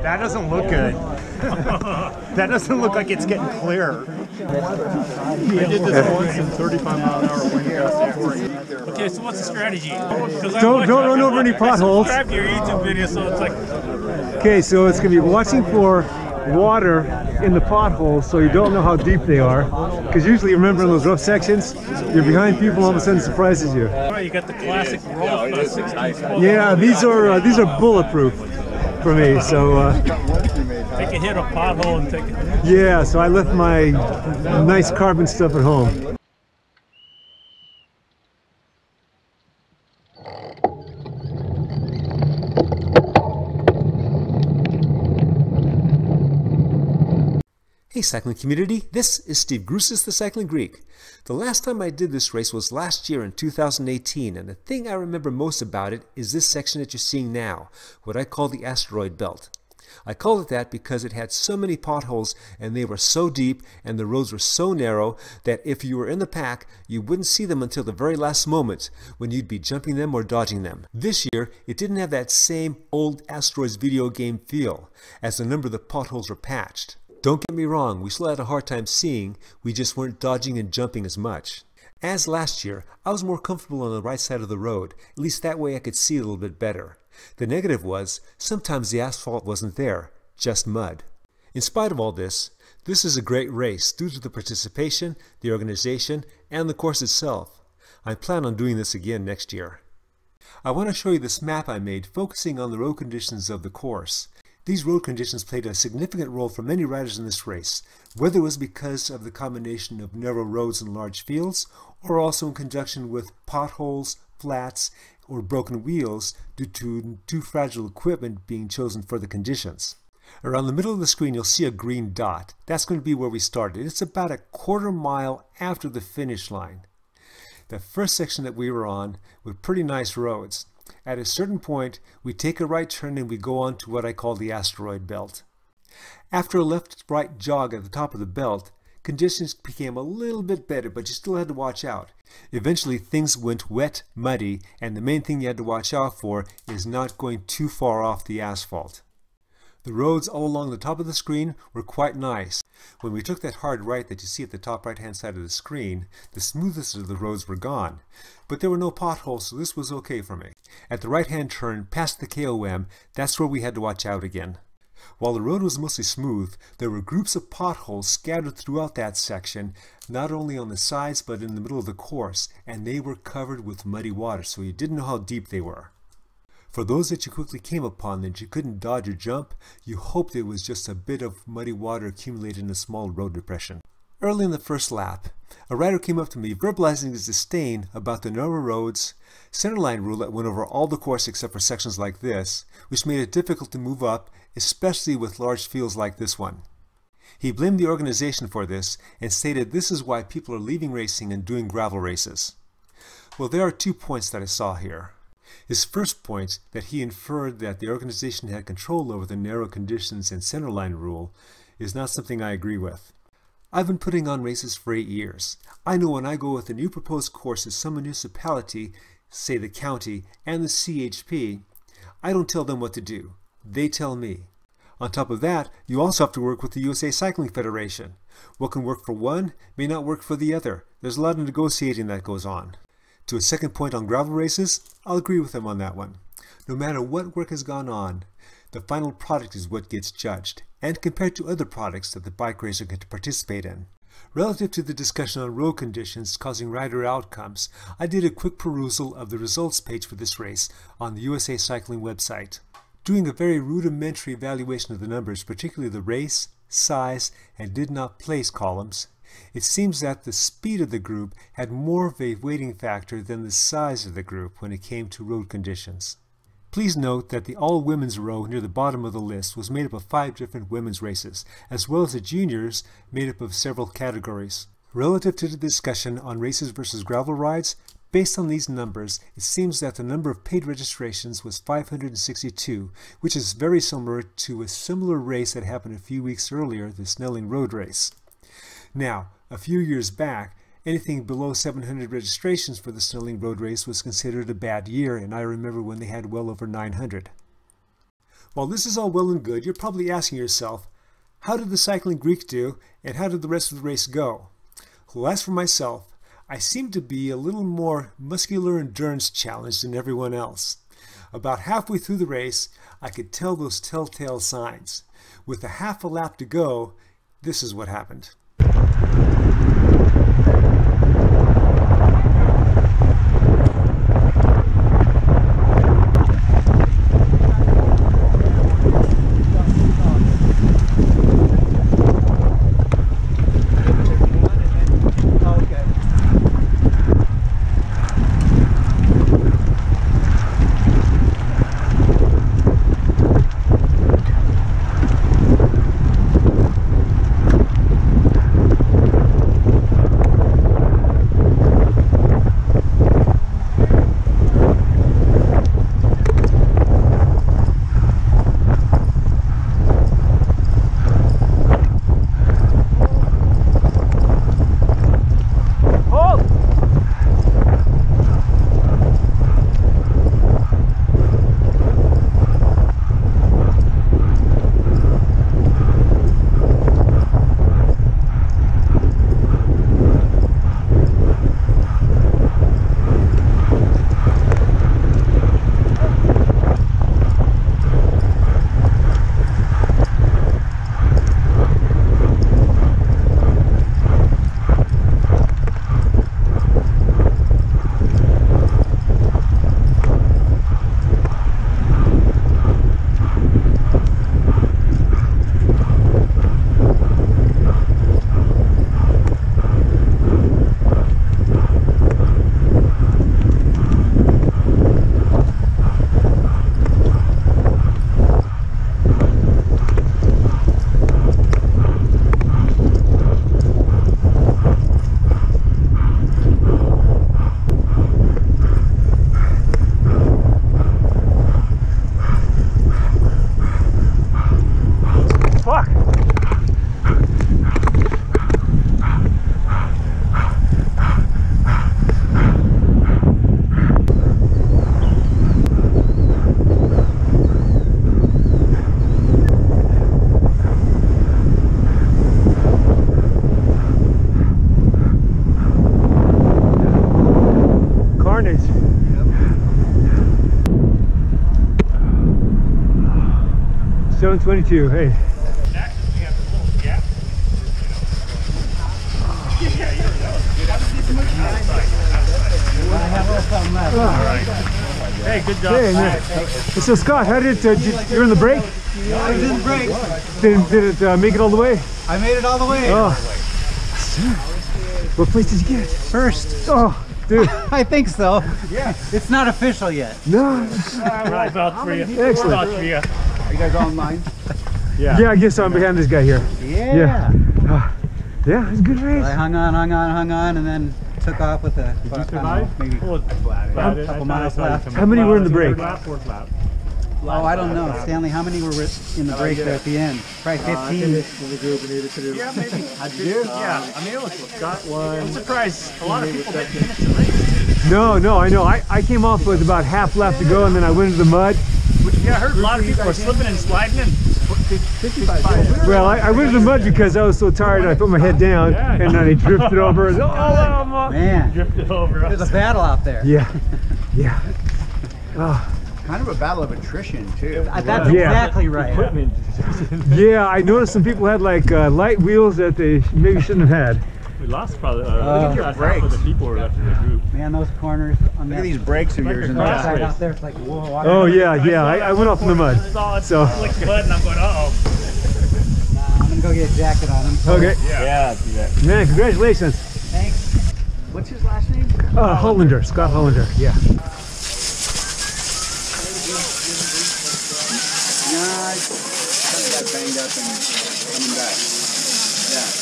That doesn't look good. That doesn't look like it's getting clearer. I did this once in 35-mile-an-hour wind gusts. Okay, so what's the strategy? Don't run over any potholes. I subscribe to your YouTube video, so it's like... Okay, so it's going to be watching for water in the potholes so you don't know how deep they are. Because usually, remember in those rough sections, you're behind people, all of a sudden it surprises you. You got the classic roll. Yeah, these are bulletproof for me, so... Take a hit, a pothole, and take it. Yeah, so I left my nice carbon stuff at home. Hey cycling community, this is Steve Grusis, the Cycling Greek. The last time I did this race was last year in 2018, and the thing I remember most about it is this section that you're seeing now, what I call the asteroid belt. I called it that because it had so many potholes and they were so deep and the roads were so narrow that if you were in the pack, you wouldn't see them until the very last moment when you'd be jumping them or dodging them. This year, it didn't have that same old Asteroids video game feel, as a number of the potholes were patched. Don't get me wrong, we still had a hard time seeing, we just weren't dodging and jumping as much. As last year, I was more comfortable on the right side of the road, at least that way I could see a little bit better. The negative was, sometimes the asphalt wasn't there, just mud. In spite of all this is a great race due to the participation, the organization, and the course itself. I plan on doing this again next year. I want to show you this map I made focusing on the road conditions of the course. These road conditions played a significant role for many riders in this race, whether it was because of the combination of narrow roads and large fields, or also in conjunction with potholes, flats, or broken wheels due to too fragile equipment being chosen for the conditions. Around the middle of the screen you'll see a green dot. That's going to be where we started. It's about a quarter mile after the finish line. The first section that we were on with pretty nice roads. At a certain point, we take a right turn and we go on to what I call the asteroid belt. After a left-right jog at the top of the belt, conditions became a little bit better, but you still had to watch out. Eventually, things went wet, muddy, and the main thing you had to watch out for is not going too far off the asphalt. The roads all along the top of the screen were quite nice. When we took that hard right that you see at the top right-hand side of the screen, the smoothest of the roads were gone. But there were no potholes, so this was okay for me. At the right-hand turn, past the KOM, that's where we had to watch out again. While the road was mostly smooth, there were groups of potholes scattered throughout that section, not only on the sides but in the middle of the course, and they were covered with muddy water, so you didn't know how deep they were. For those that you quickly came upon that you couldn't dodge or jump, you hoped it was just a bit of muddy water accumulated in a small road depression. Early in the first lap, a rider came up to me verbalizing his disdain about the narrow roads, centerline rule that went over all the course except for sections like this, which made it difficult to move up, especially with large fields like this one. He blamed the organization for this and stated this is why people are leaving racing and doing gravel races. Well, there are 2 points that I saw here. His first point, that he inferred that the organization had control over the narrow conditions and centerline rule, is not something I agree with. I've been putting on races for 8 years. I know when I go with a new proposed course to some municipality, say the county, and the CHP, I don't tell them what to do. They tell me. On top of that, you also have to work with the USA Cycling Federation. What can work for one may not work for the other. There's a lot of negotiating that goes on. To a second point on gravel races, I'll agree with him on that one. No matter what work has gone on, the final product is what gets judged, and compared to other products that the bike racer get to participate in. Relative to the discussion on road conditions causing rider outcomes, I did a quick perusal of the results page for this race on the USA Cycling website. Doing a very rudimentary evaluation of the numbers, particularly the race, size, and did not place columns, it seems that the speed of the group had more of a weighting factor than the size of the group when it came to road conditions. Please note that the all-women's row near the bottom of the list was made up of 5 different women's races, as well as the juniors made up of several categories. Relative to the discussion on races versus gravel rides, based on these numbers, it seems that the number of paid registrations was 562, which is very similar to a similar race that happened a few weeks earlier, the Snelling Road Race. Now, a few years back, anything below 700 registrations for the Snelling Road Race was considered a bad year, and I remember when they had well over 900. While this is all well and good, you're probably asking yourself, how did the Cycling Greek do, and how did the rest of the race go? Well, as for myself, I seem to be a little more muscular endurance challenged than everyone else. About halfway through the race, I could tell those telltale signs. With a half a lap to go, this is what happened. Zone 22, hey. Hey, good job. Hey, man. So Scott, how did it, you're in the break? I was in the break. Did it make it all the way? I made it all the way. Oh. What place did you get? First. Oh, dude. I think so. Yeah. It's not official yet. No. I vouch for you. Excellent. Vouch for you. Are you guys online? Yeah, I guess I'm behind this guy here. Yeah. Yeah, it's a good race. I hung on, and then took off with a. Did you survive? Maybe a couple miles left. How many were in the break? Fourth lap. Oh, I don't know. Stanley, how many were in the break there at the end? Probably 15. Yeah, maybe. I did. Yeah, I mean, it was got one. I'm surprised a lot of people didn't finish the race. No, I know. I came off with about half lap to go, and then I went into the mud. Yeah, I heard a lot of people were slipping and sliding in. 55. Well, I went into the mud because I was so tired. I put my head down, and then I drifted over. Man, Drifted over. there's a battle out there. Yeah. Oh. Kind of a battle of attrition too. That's exactly right. Yeah, I noticed some people had like light wheels that they maybe shouldn't have had. We lost probably half of the people who were left in the group. Man, those corners on Look at these brakes of yours in the side back. out there. It's like whoa. Oh yeah, I went off in the mud. So Slick mud, and I'm going, uh-oh. Nah, I'm gonna go get a jacket on him. okay, Yeah, do that. man, congratulations. Thanks. What's his last name? Hollander, Scott Hollander. Yeah. Nah, I kind of got banged up and coming back. Yeah.